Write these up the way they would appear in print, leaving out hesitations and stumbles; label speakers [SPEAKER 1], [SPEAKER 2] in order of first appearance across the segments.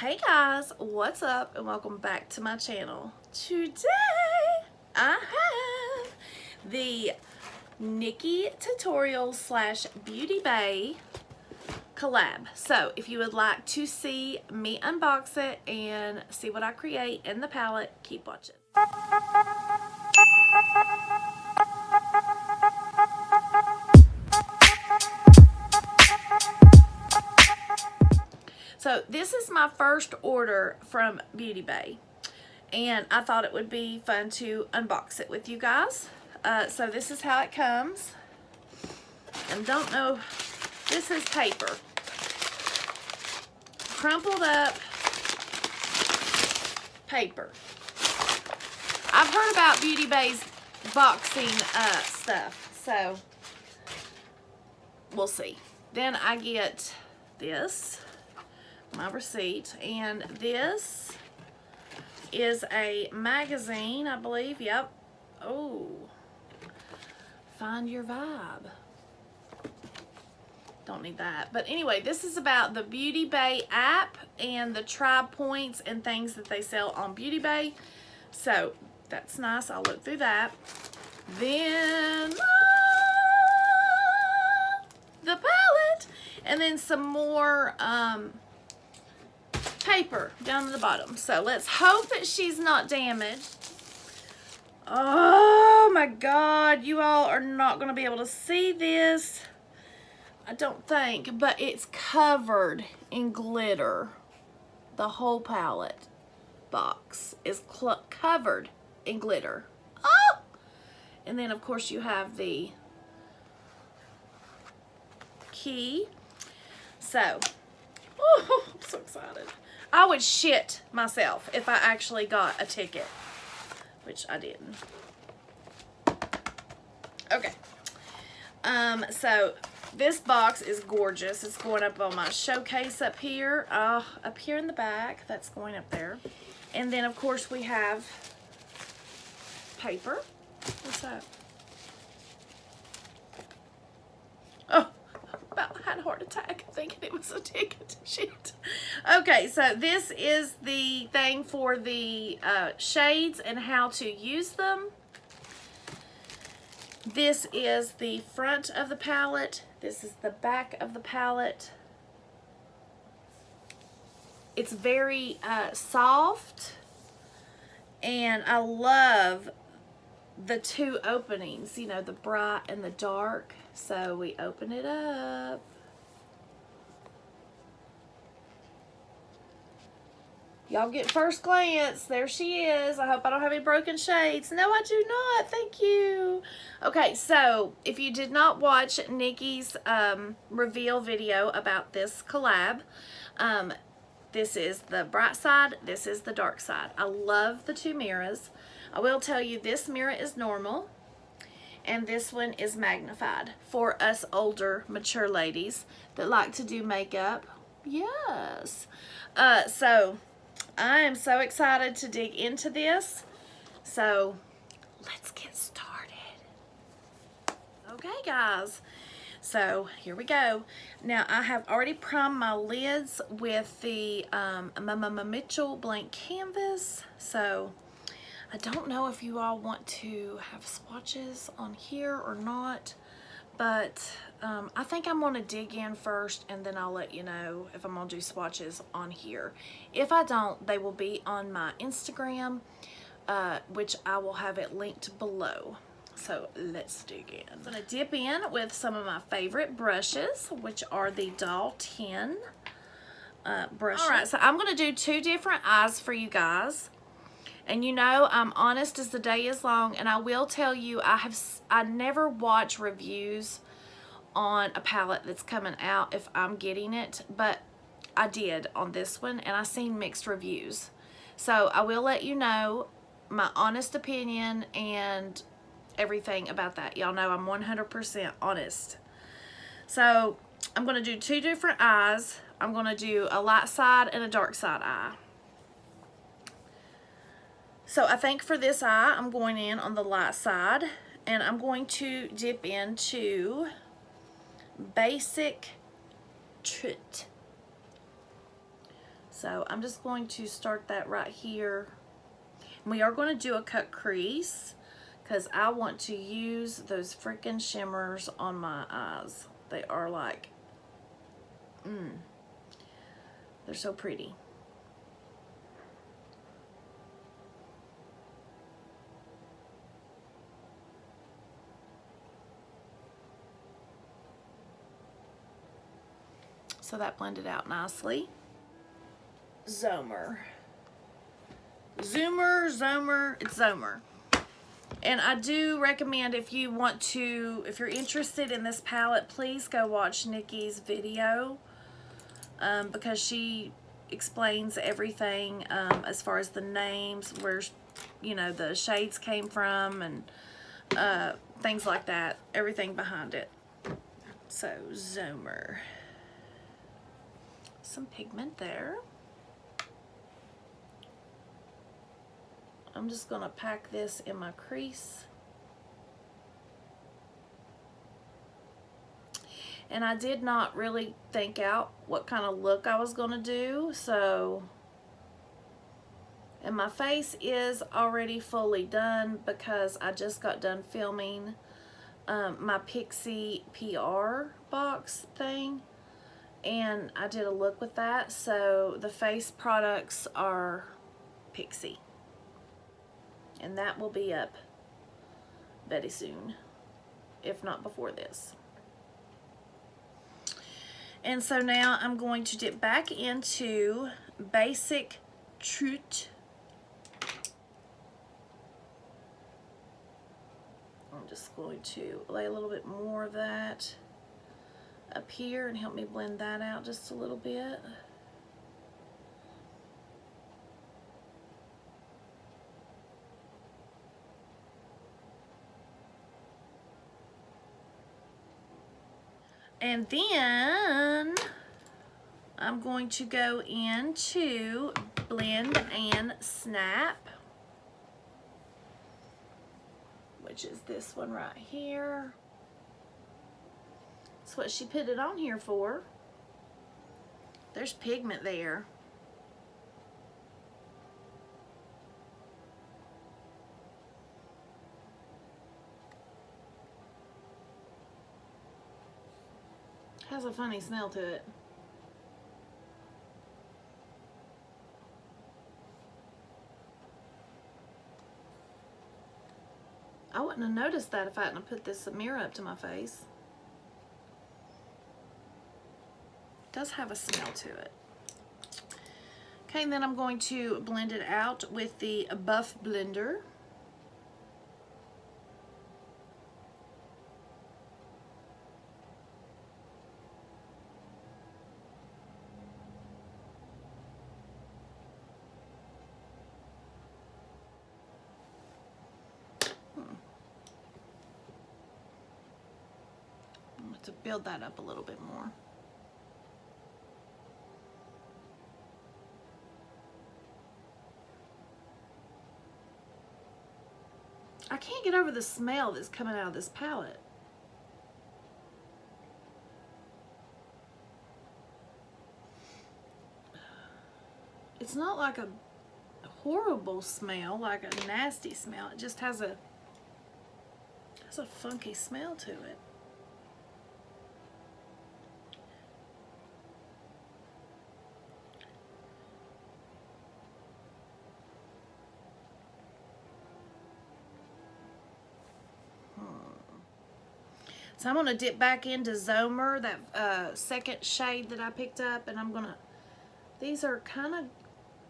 [SPEAKER 1] Hey guys, what's up and welcome back to my channel. Today I have the Nikki Tutorials / Beautybay collab. So if you would like to see me unbox it and see what I create in the palette, keep watching. So this is my first order from Beautybay, and I thought it would be fun to unbox it with you guys. So this is how it comes. And don't know, this is paper. Crumpled up paper. I've heard about Beautybay's boxing stuff, so we'll see. Then I get this, my receipt, and this is a magazine, I believe. Yep. Oh, Find Your Vibe. Don't need that. But anyway, this is about the Beautybay app and the tribe points and things that they sell on Beautybay. So that's nice. I'll look through that. Then the palette, and then some more paper down at the bottom. So let's hope that she's not damaged. Oh my God, you all are not going to be able to see this, I don't think, but it's covered in glitter. The whole palette box is covered in glitter. Oh! And then of course you have the key. So, oh, I'm so excited. I would shit myself if I actually got a ticket, which I didn't. Okay. So this box is gorgeous. It's going up on my showcase up here. Up here in the back. That's going up there. And then of course we have paper. What's that? Oh, about had a heart attack thinking it was a ticket. Shit. Okay, so this is the thing for the shades and how to use them. This is the front of the palette. This is the back of the palette. It's very soft, and I love the two openings, you know, the bright and the dark. So we open it up. Y'all get first glance. There she is. I hope I don't have any broken shades. No, I do not. Thank you. Okay, so if you did not watch Nikki's reveal video about this collab, this is the bright side. This is the dark side. I love the two mirrors. I will tell you, this mirror is normal, and this one is magnified for us older, mature ladies that like to do makeup. Yes. So I am so excited to dig into this. So let's get started. Okay, guys. So here we go. Now I have already primed my lids with the Mitchell blank canvas. So I don't know if you all want to have swatches on here or not, but I think I'm going to dig in first, and then I'll let you know if I'm going to do swatches on here. If I don't, they will be on my Instagram, which I will have it linked below. So let's dig in. I'm going to dip in with some of my favorite brushes, which are the Doll 10 brushes. All right, so I'm going to do two different eyes for you guys. And you know, I'm honest as the day is long, and I will tell you, I never watch reviews on a palette that's coming out if I'm getting it, but I did on this one, and I seen mixed reviews. So I will let you know my honest opinion and everything about that. Y'all know I'm 100% honest. So I'm going to do two different eyes. I'm going to do a light side and a dark side eye. So I think for this eye, I'm going in on the light side, and I'm going to dip into Basic Treat. So I'm just going to start that right here. We are going to do a cut crease because I want to use those freaking shimmers on my eyes. They are like, they're so pretty. So that blended out nicely. Zoomer. Zoomer, it's Zoomer. And I do recommend, if you want to, if you're interested in this palette, please go watch Nikki's video because she explains everything as far as the names, where, you know, the shades came from and things like that, everything behind it. So, Zoomer. Some pigment there. I'm just going to pack this in my crease. And I did not really think out what kind of look I was going to do, so... And my face is already fully done because I just got done filming my Pixie PR box thing. And I did a look with that, so the face products are Pixie. And that will be up very soon, if not before this. And so now I'm going to dip back into Basic Truth. I'm just going to lay a little bit more of that up here and help me blend that out just a little bit. And then I'm going to go into Blend and Snap, which is this one right here. That's what she put it on here for. There's pigment there. Has a funny smell to it. I wouldn't have noticed that if I hadn't put this mirror up to my face. It does have a smell to it. Okay, and then I'm going to blend it out with the Buff Blender. To build that up a little bit more. I can't get over the smell that's coming out of this palette. It's not like a horrible smell, like a nasty smell. It just has a funky smell to it. So I'm going to dip back into Zoomer, that second shade that I picked up, and I'm going to, these are kind of,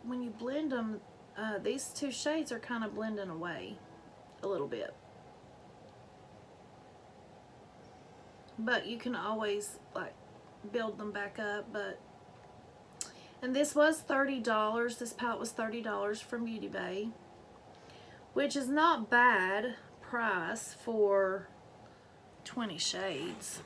[SPEAKER 1] when you blend them, these two shades are kind of blending away a little bit. But you can always, like, build them back up, and this was $30. This palette was $30 from Beautybay, which is not bad price for 20 shades.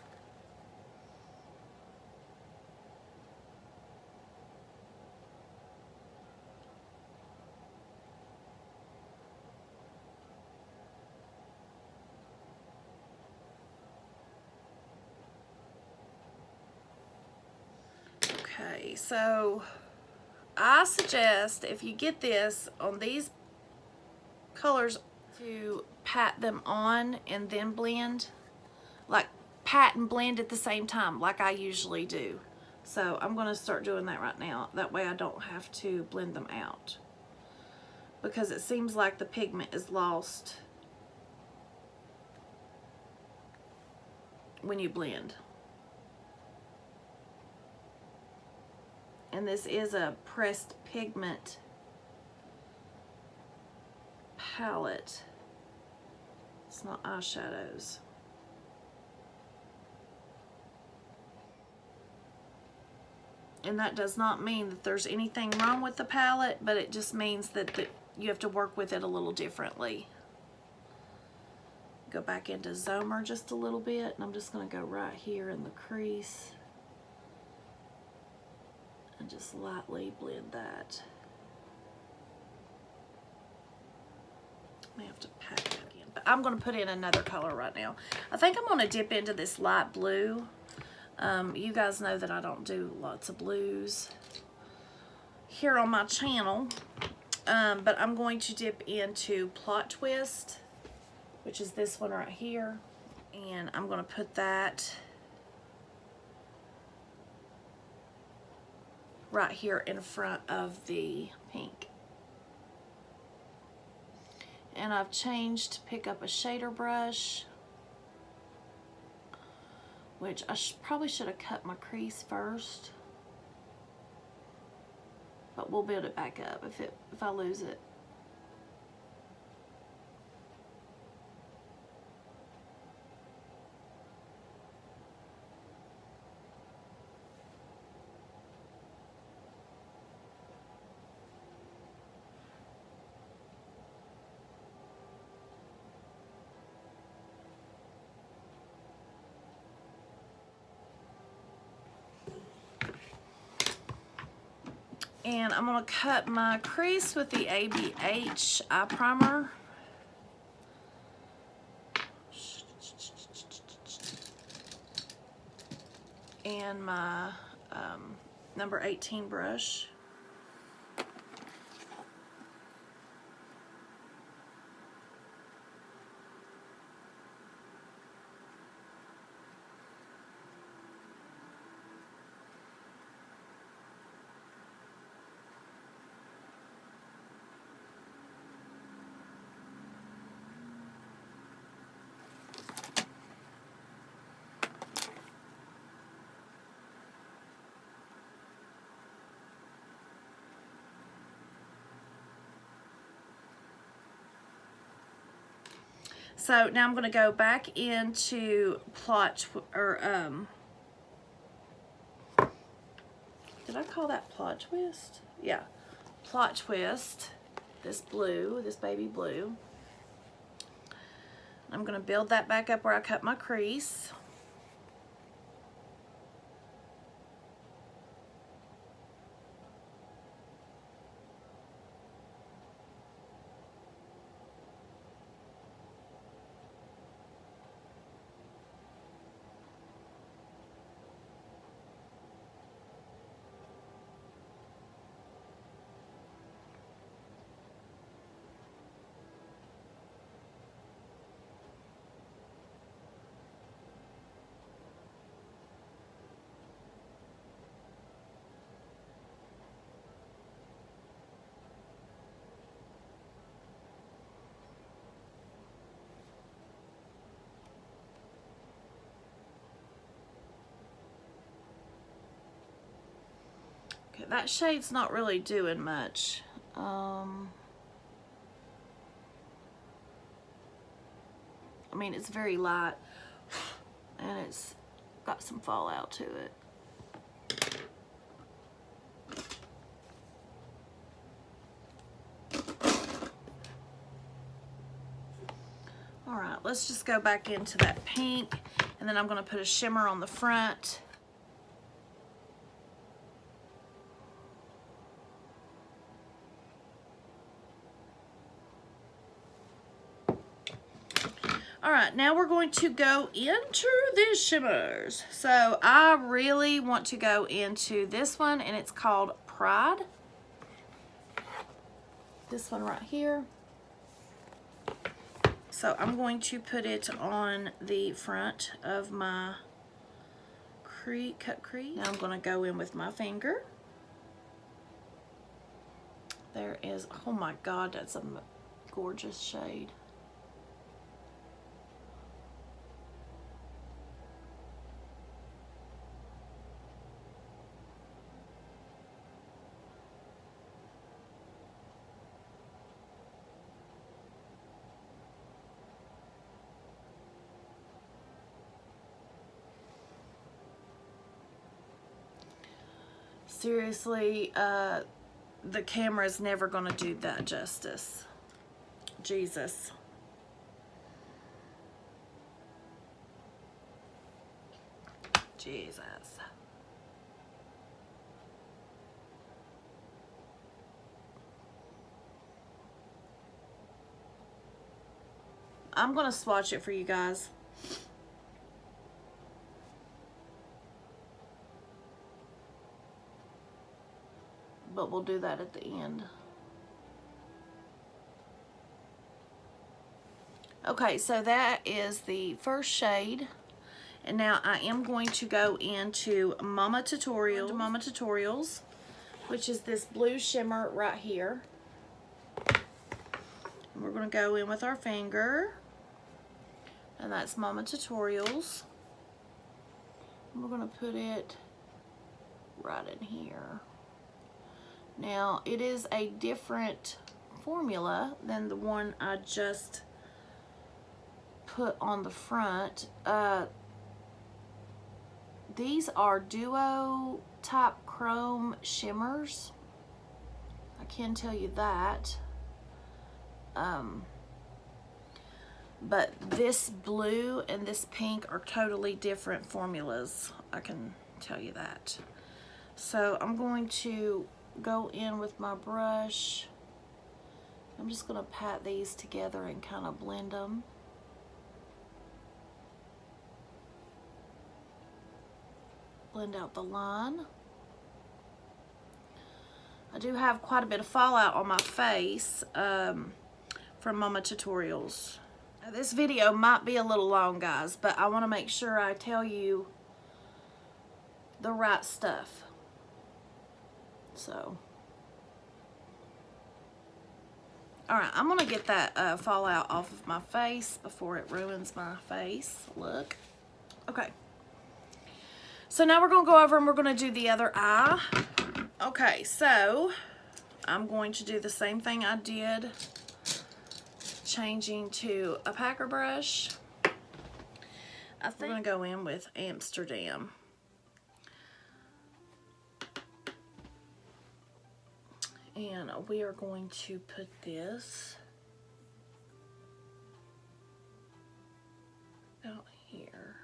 [SPEAKER 1] Okay, so I suggest if you get this on these colors to pat them on and then blend. Like pat and blend at the same time like I usually do. So I'm going to start doing that right now. That way I don't have to blend them out. Because it seems like the pigment is lost when you blend. And this is a pressed pigment palette. It's not eyeshadows. And that does not mean that there's anything wrong with the palette, but it just means that you have to work with it a little differently. Go back into Zomer just a little bit, and I'm just going to go right here in the crease and just lightly blend that. I may have to pat it again, but I'm going to put in another color right now. I think I'm going to dip into this light blue. You guys know that I don't do lots of blues here on my channel, but I'm going to dip into Plot Twist, which is this one right here, and I'm going to put that right here in front of the pink. And I've changed to pick up a shader brush, which I probably should have cut my crease first, but we'll build it back up if I lose it. And I'm going to cut my crease with the ABH eye primer. And my number 18 brush. So now I'm going to go back into did I call that Plot Twist? Yeah, Plot Twist, this blue, this baby blue. I'm going to build that back up where I cut my crease. Okay, that shade's not really doing much. I mean, it's very light, and it's got some fallout to it. All right, let's just go back into that pink, and then I'm going to put a shimmer on the front. Alright, now we're going to go into these shimmers. So I really want to go into this one, and it's called Pride. this one right here. So I'm going to put it on the front of my cut crease. Now I'm going to go in with my finger. There is, oh my God, that's a gorgeous shade. Seriously, the camera is never going to do that justice. Jesus. Jesus. I'm going to swatch it for you guys. But we'll do that at the end. Okay, so that is the first shade. And now I am going to go into Mama Tutorials, which is this blue shimmer right here. And we're going to go in with our finger. And that's Mama Tutorials. And we're going to put it right in here. Now, it is a different formula than the one I just put on the front. These are duo type chrome shimmers. I can tell you that. But this blue and this pink are totally different formulas. I can tell you that. So I'm going to go in with my brush. I'm just going to pat these together and kind of blend them. Blend out the line. I do have quite a bit of fallout on my face from Mama Tutorials. Now, this video might be a little long, guys, but I want to make sure I tell you the right stuff. So, alright, I'm going to get that fallout off of my face before it ruins my face look. Okay. So now we're going to go over and we're going to do the other eye. Okay, so I'm going to do the same thing I did, changing to a packer brush. I think we're going to go in with Amsterdam. And we are going to put this out here.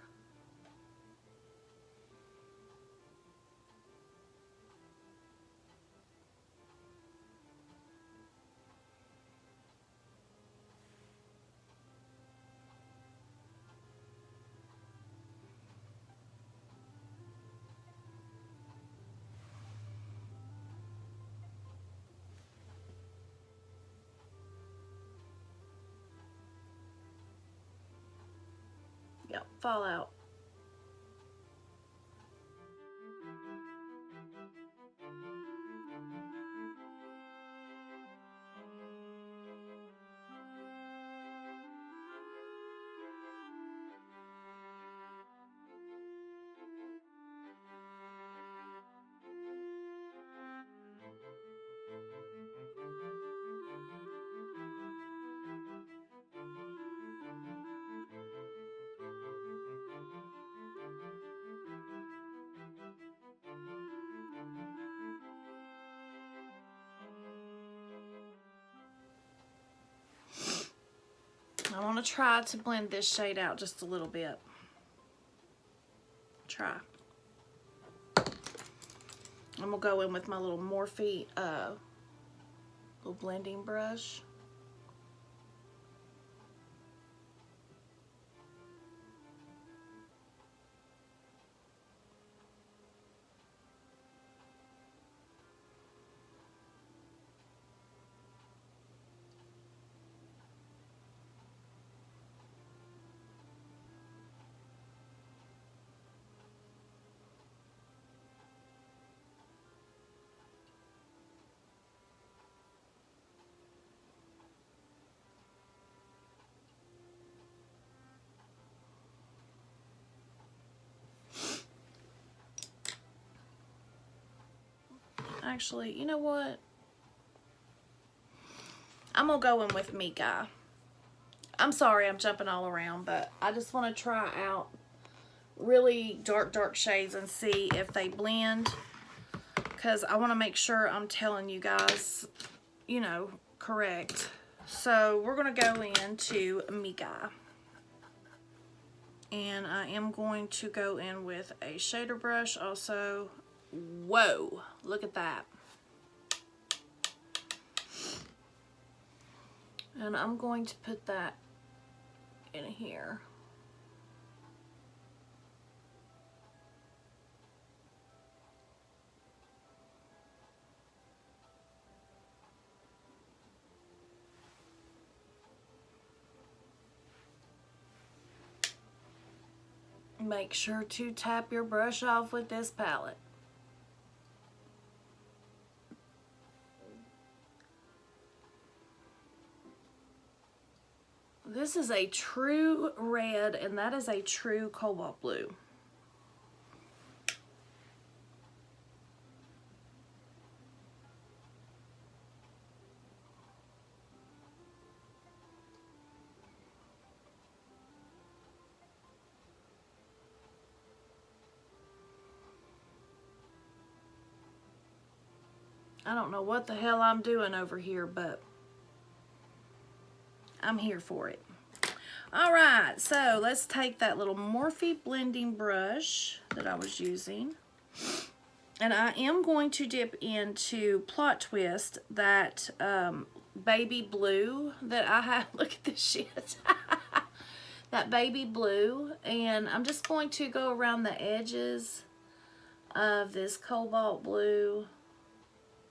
[SPEAKER 1] Yep, fallout. I want to try to blend this shade out just a little bit. Try. And we'll go in with my little Morphe little blending brush. Actually, you know what? I'm going to go in with Mika. I'm sorry I'm jumping all around, but I just want to try out really dark shades and see if they blend, because I want to make sure I'm telling you guys, you know, correct. So we're going to go into Mika, and I am going to go in with a shader brush also. Whoa, look at that. And I'm going to put that in here. Make sure to tap your brush off with this palette. This is a true red, and that is a true cobalt blue. I don't know what the hell I'm doing over here, but I'm here for it. All right, so let's take that little Morphe blending brush that I was using, and I am going to dip into Plot Twist, that baby blue that I have. Look at this shit. That baby blue, and I'm just going to go around the edges of this cobalt blue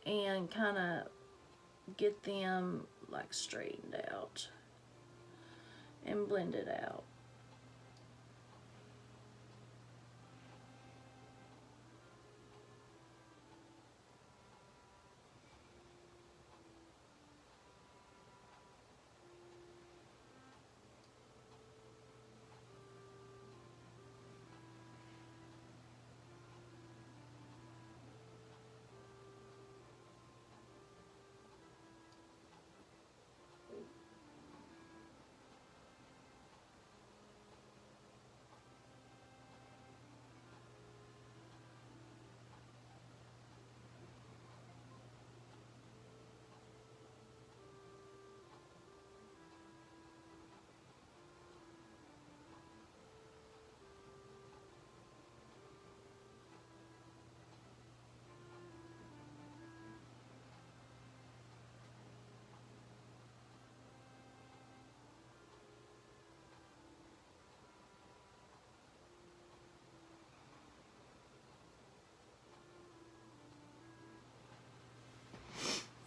[SPEAKER 1] and kind of get them like straightened out and blend it out.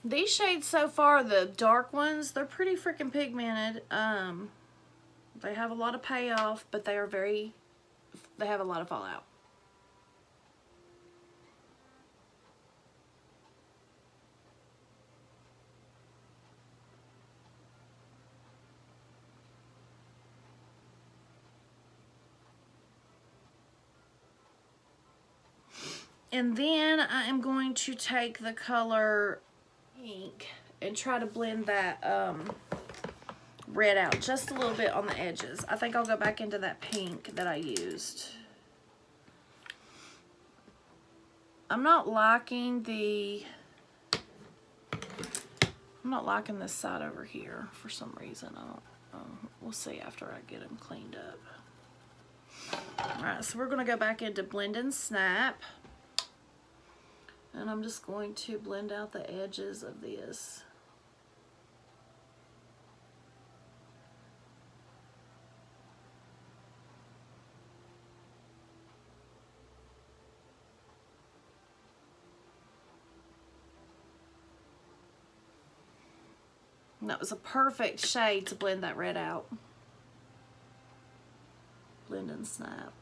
[SPEAKER 1] These shades so far, the dark ones, they're pretty freaking pigmented. They have a lot of payoff, but they have a lot of fallout. And then I am going to take the color Pink and try to blend that red out just a little bit on the edges. I think I'll go back into that pink that I used. I'm not liking this side over here for some reason. We'll see after I get them cleaned up. Alright, so we're going to go back into Blend and Snap. And I'm just going to blend out the edges of this. And that was a perfect shade to blend that red out. Blend and Snap.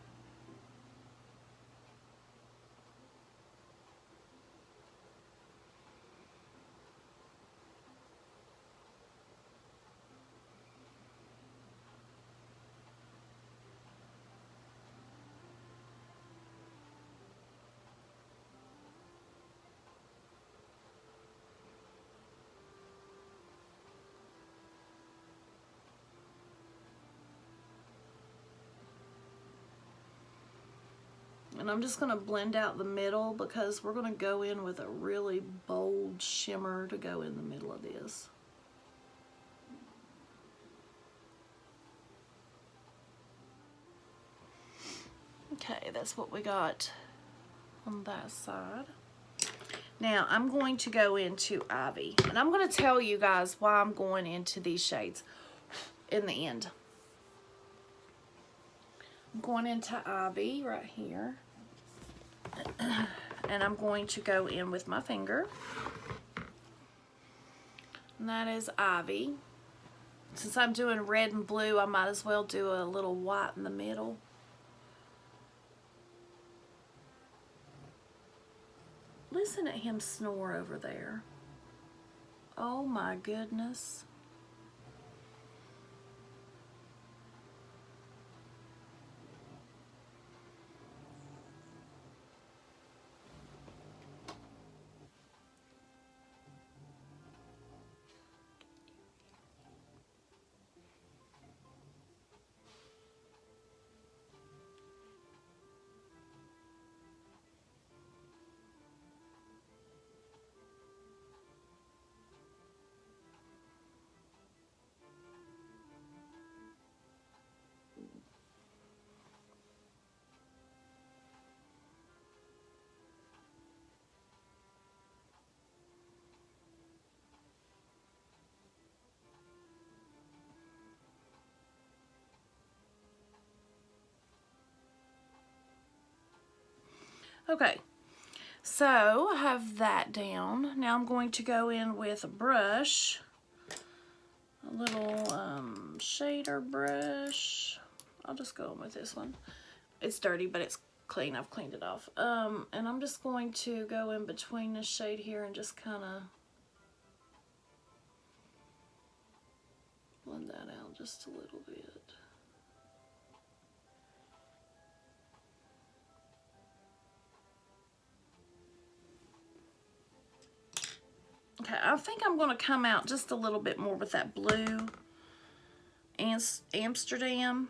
[SPEAKER 1] And I'm just going to blend out the middle because we're going to go in with a really bold shimmer to go in the middle of this. Okay, that's what we got on that side. Now I'm going to go into Ivy, and I'm going to tell you guys why I'm going into these shades in the end. I'm going into Ivy right here, and I'm going to go in with my finger, and that is Ivy. Since I'm doing red and blue, I might as well do a little white in the middle. Listen at him snore over there. Oh my goodness. Okay, so I have that down. Now I'm going to go in with a brush, a little shader brush. I'll just go in with this one. It's dirty, but it's clean. I've cleaned it off. And I'm just going to go in between this shade here and just kind of blend that out just a little bit. Okay, I think I'm going to come out just a little bit more with that blue Amsterdam.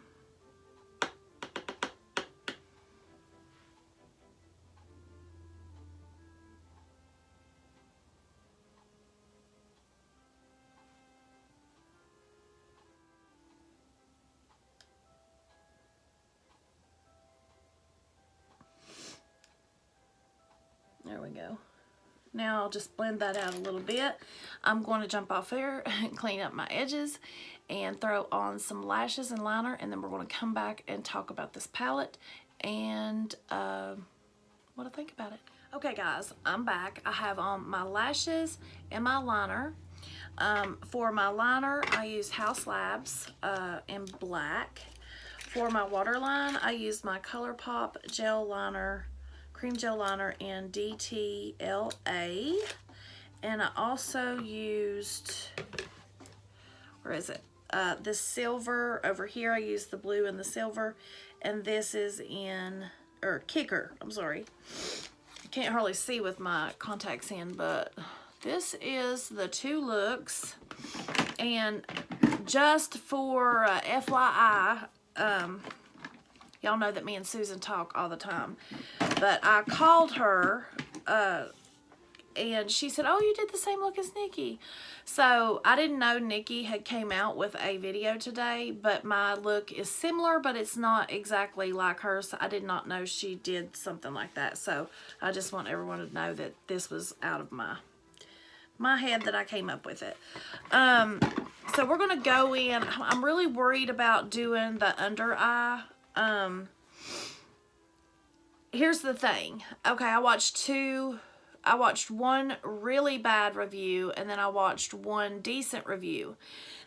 [SPEAKER 1] There we go. Now I'll just blend that out a little bit. I'm going to jump off there and clean up my edges and throw on some lashes and liner, and then we're going to come back and talk about this palette and what I think about it. Okay guys, I'm back. I have on my lashes and my liner. For my liner, I use House Labs in black. For my waterline, I use my Colourpop gel liner, cream gel liner in DTLA, and I also used, where is it? This silver over here. I used the blue and the silver, and this is in, or Kicker, I'm sorry. I can't hardly see with my contacts in, but this is the two looks. And just for FYI, y'all know that me and Susan talk all the time, but I called her and she said, oh, you did the same look as Nikki. So I didn't know Nikki had came out with a video today, but my look is similar, but it's not exactly like hers. So I did not know she did something like that. So I just want everyone to know that this was out of my head, that I came up with it. So we're gonna go in. I'm really worried about doing the under eye. Here's the thing. Okay, I watched one really bad review, and then I watched one decent review.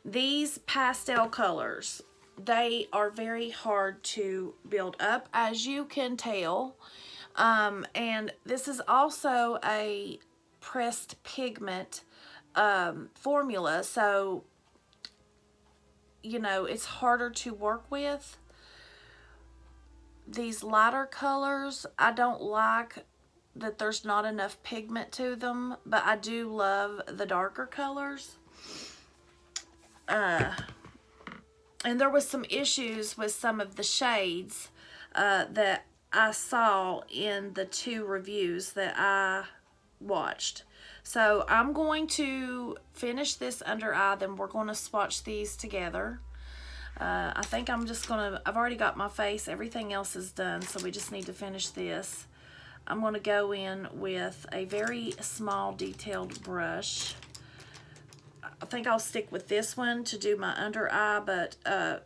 [SPEAKER 1] These pastel colors, they are very hard to build up, as you can tell. And this is also a pressed pigment formula, so you know, it's harder to work with. These lighter colors, I don't like that there's not enough pigment to them, but I do love the darker colors. And there was some issues with some of the shades that I saw in the 2 reviews that I watched. So I'm going to finish this under eye, then we're going to swatch these together. I think I'm just gonna, I've already got my face, everything else is done, so we just need to finish this. I'm gonna go in with a very small detailed brush. I think I'll stick with this one to do my under eye, but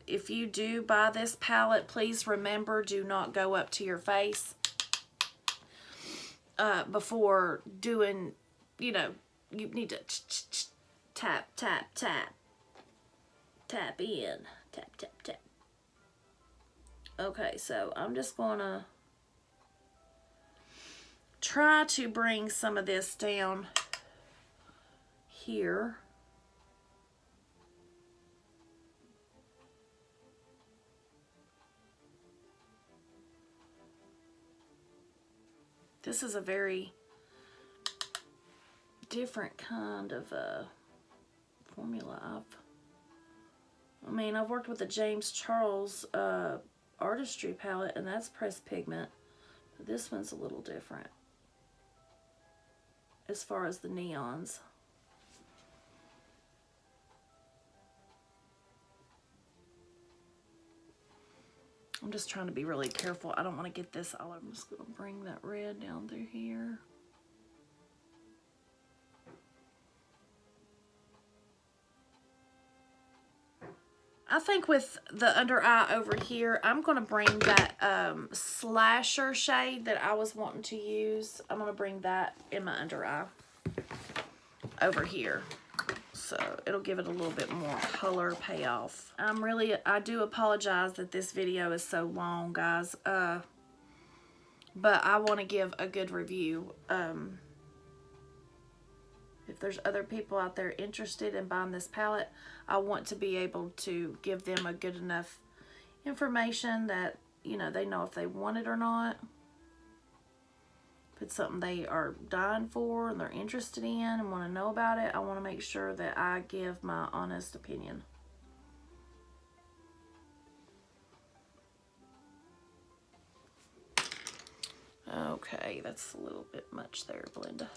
[SPEAKER 1] if you do buy this palette, please remember, do not go up to your face before doing, you know, you need to tap, tap, tap, tap in, tap, tap, tap. Okay, so I'm just gonna try to bring some of this down here. This is a very different kind of formula. I've worked with the James Charles Artistry palette, and that's pressed pigment. But this one's a little different as far as the neons. I'm just trying to be really careful. I don't want to get this all over. I'm just going to bring that red down through here. I think with the under eye over here, I'm going to bring that slasher shade that I was wanting to use. I'm going to bring that in my under eye over here. So it'll give it a little bit more color payoff. I do apologize that this video is so long, guys. But I want to give a good review. If there's other people out there interested in buying this palette, I want to be able to give them a good enough information that, you know, they know if they want it or not. If it's something they are dying for and they're interested in and want to know about it, I want to make sure that I give my honest opinion. Okay, that's a little bit much there, Belinda.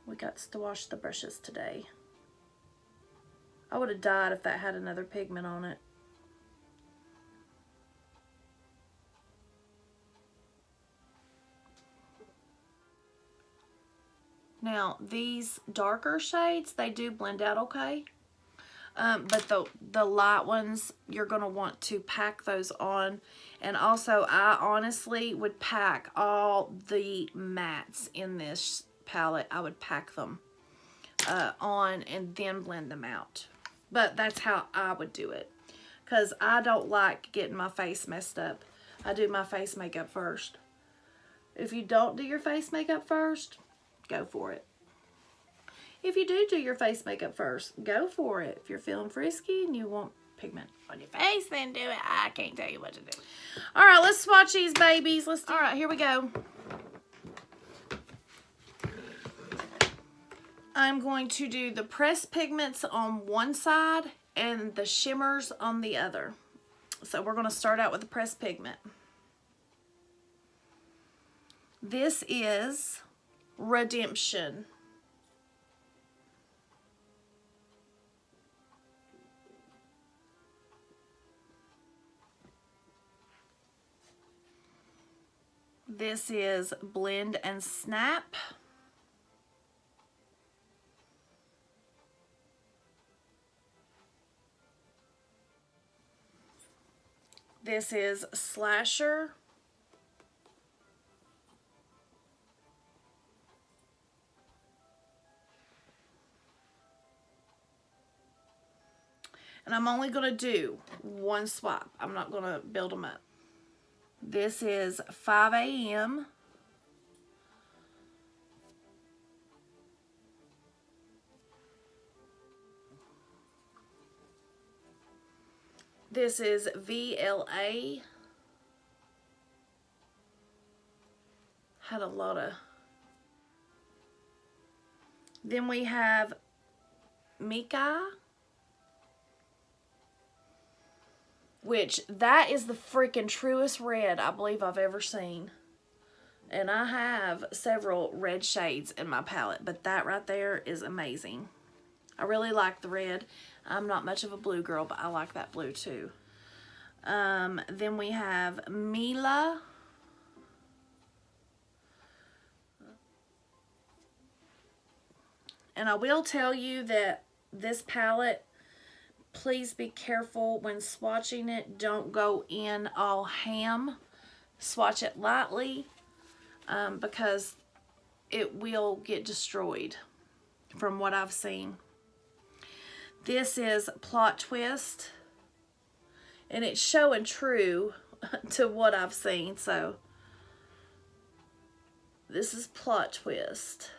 [SPEAKER 1] We got to wash the brushes today. I would have died if that had another pigment on it. Now, these darker shades, they do blend out okay. But the light ones, you're going to want to pack those on. And also, I honestly would pack all the mattes in this palette. I would pack them on and then blend them out. But that's how I would do it. Because I don't like getting my face messed up. I do my face makeup first. If you don't do your face makeup first, go for it. If you do your face makeup first, go for it. If you're feeling frisky and you want pigment on your face, then do it. I can't tell you what to do. All right, let's swatch these babies. All right, here we go. I'm going to do the pressed pigments on one side and the shimmers on the other. So we're going to start out with the pressed pigment. This is Redemption. This is Blend and Snap. This is Slasher. And I'm only going to do one swap. I'm not going to build them up. This is 5 a.m. This is VLA. Had a lot of. Then we have Mika. which that is the freaking truest red I believe I've ever seen. And I have several red shades in my palette, but that right there is amazing. I really like the red. I'm not much of a blue girl, but I like that blue too. Then we have Mila. And I will tell you that this palette, please be careful when swatching it. Don't go in all ham. Swatch it lightly because it will get destroyed from what I've seen. This is Plot Twist. And it's showing true to what I've seen. So this is Plot Twist.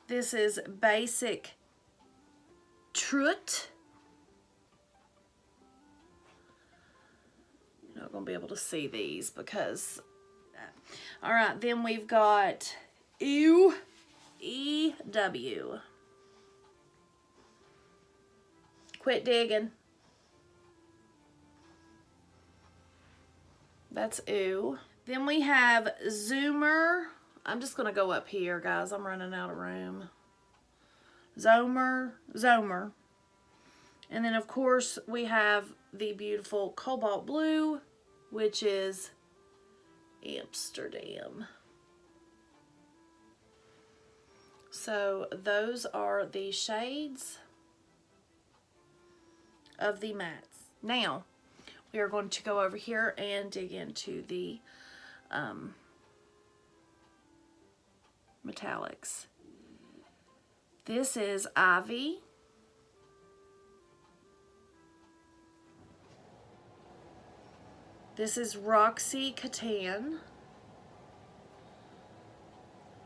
[SPEAKER 1] This is Basic Truth. You're not going to be able to see these because... Alright, then we've got EW. Quit digging. That's EW. Then we have Zoomer. I'm just going to go up here, guys. I'm running out of room. Zomer. And then, of course, we have the beautiful Cobalt Blue, which is Amsterdam. So, those are the shades of the mattes. Now, we are going to go over here and dig into the metallics. This is Ivy. This is Roxy Catan.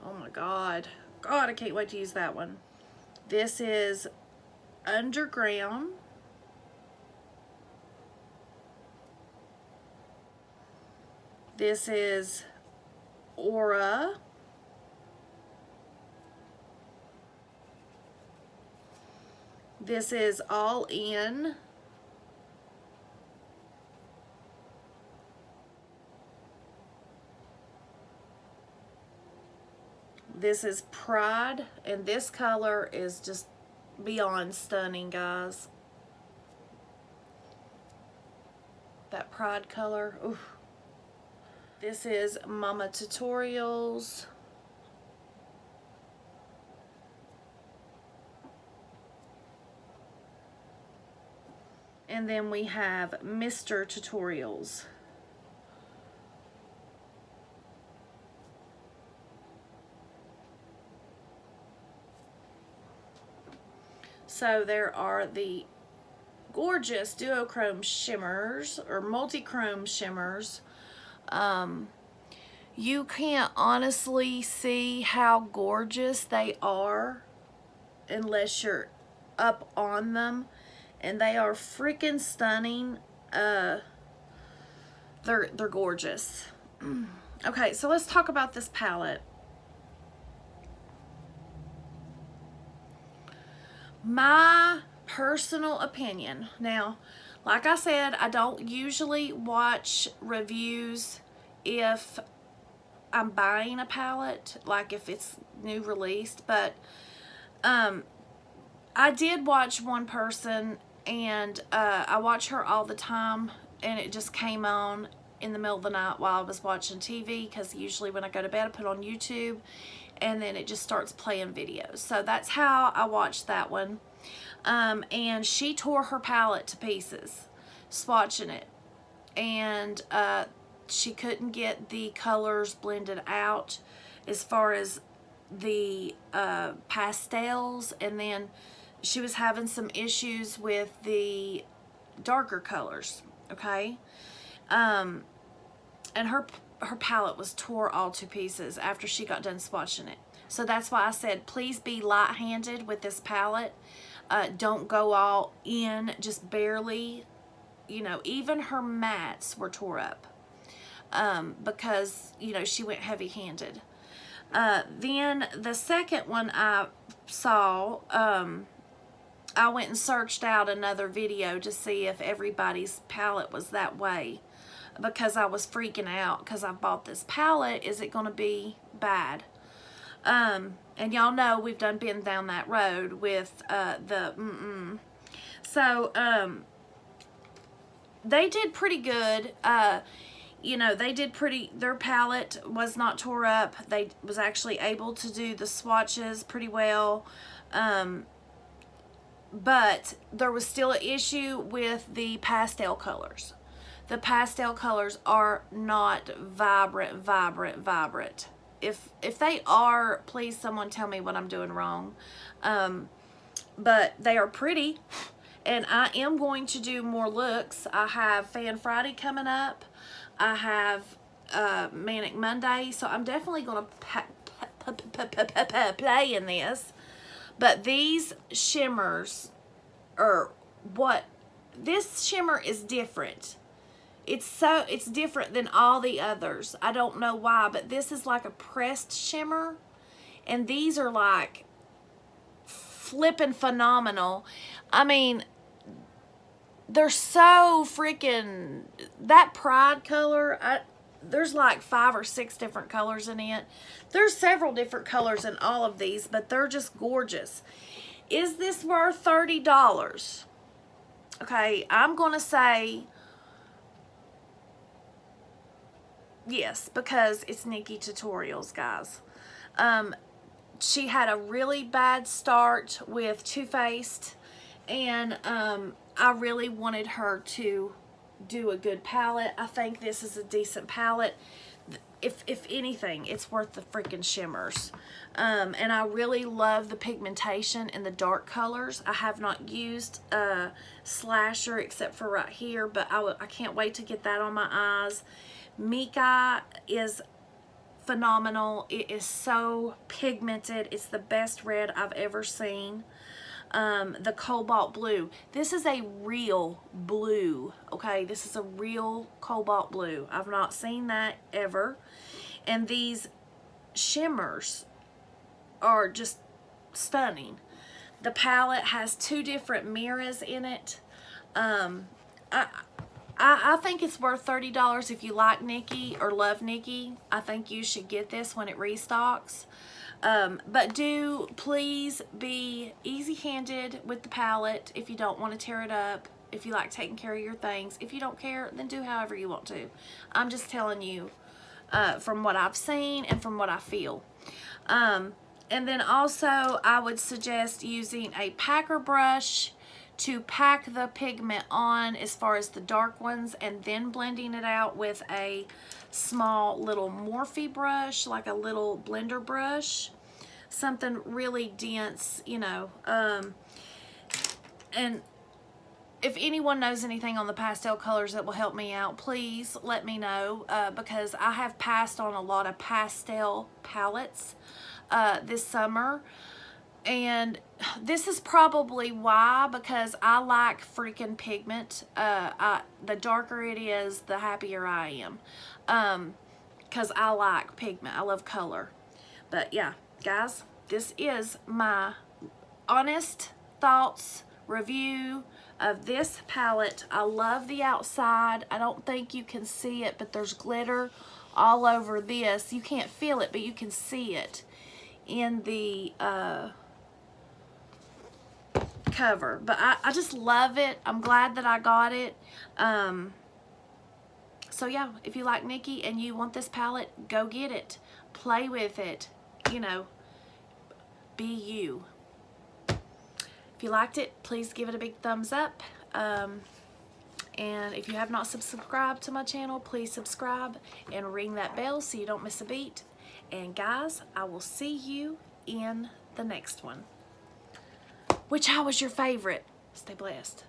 [SPEAKER 1] Oh my God. God, I can't wait to use that one. This is Underground. This is Aura. This is All In. This is Pride, and this color is just beyond stunning, guys. That Pride color. Oof. This is Mama Tutorials. And then we have Mr. Tutorials. So there are the gorgeous duochrome shimmers or multi-chrome shimmers. You can't honestly see how gorgeous they are unless you're up on them. And they are freaking stunning. They're gorgeous. Okay, so let's talk about this palette. My personal opinion. Now, like I said, I don't usually watch reviews if I'm buying a palette, like if it's new released, but I did watch one person, and I watch her all the time, and it just came on in the middle of the night while I was watching TV, because usually when I go to bed I put on YouTube, and then it just starts playing videos. So that's how I watched that one. And she tore her palette to pieces swatching it, and she couldn't get the colors blended out as far as the pastels, and then she was having some issues with the darker colors, okay? And her palette was tore all to pieces after she got done swatching it. So that's why I said, please be light-handed with this palette. Don't go all in, just barely. You know, even her mattes were tore up because, you know, she went heavy-handed. Then the second one I saw, I went and searched out another video to see if everybody's palette was that way, because I was freaking out because I bought this palette. Is it going to be bad? And y'all know we've been down that road with So they did pretty good. You know, they did pretty, their palette was not tore up. They was actually able to do the swatches pretty well. But there was still an issue with the pastel colors. The pastel colors are not vibrant. If they are, please someone tell me what I'm doing wrong. But they are pretty, and I am going to do more looks. I have Fan Friday coming up. I have Manic Monday, so I'm definitely going to play in this. But these shimmers are what, this shimmer is different. It's different than all the others. I don't know why, but this is like a pressed shimmer, and these are like flipping phenomenal. I mean, they're so freaking, that Pride color, there's like 5 or 6 different colors in it. There's several different colors in all of these, but they're just gorgeous. Is this worth $30? Okay, I'm gonna say yes, because it's Nikki Tutorials, guys. She had a really bad start with Too Faced, and I really wanted her to do a good palette. I think this is a decent palette. If anything, it's worth the freaking shimmers. And I really love the pigmentation in the dark colors. I have not used Slasher except for right here, but I can't wait to get that on my eyes. Mika is phenomenal. It is so pigmented. It's the best red I've ever seen. The cobalt blue. This is a real blue, okay? This is a real cobalt blue. I've not seen that ever. And these shimmers are just stunning. The palette has 2 different mirrors in it. I think it's worth $30 if you like Nikki or love Nikki. I think you should get this when it restocks. But do please be easy-handed with the palette if you don't want to tear it up, if you like taking care of your things. If you don't care, then do however you want to. I'm just telling you from what I've seen and from what I feel. And then also I would suggest using a packer brush to pack the pigment on as far as the dark ones, and then blending it out with a small little Morphe brush, like a little blender brush, something really dense, you know. And if anyone knows anything on the pastel colors that will help me out, please let me know, because I have passed on a lot of pastel palettes this summer. And this is probably why, because I like freaking pigment. The darker it is, the happier I am. Because I like pigment. I love color. But yeah, guys, this is my honest thoughts review of this palette. I love the outside. I don't think you can see it, but there's glitter all over this. You can't feel it, but you can see it in the cover. But I just love it. I'm glad that I got it. So yeah, if you like Nikki and you want this palette, go get it. Play with it. You know, be you. If you liked it, please give it a big thumbs up. And if you have not subscribed to my channel, please subscribe and ring that bell so you don't miss a beat. And guys, I will see you in the next one. Which, how was your favorite? Stay blessed.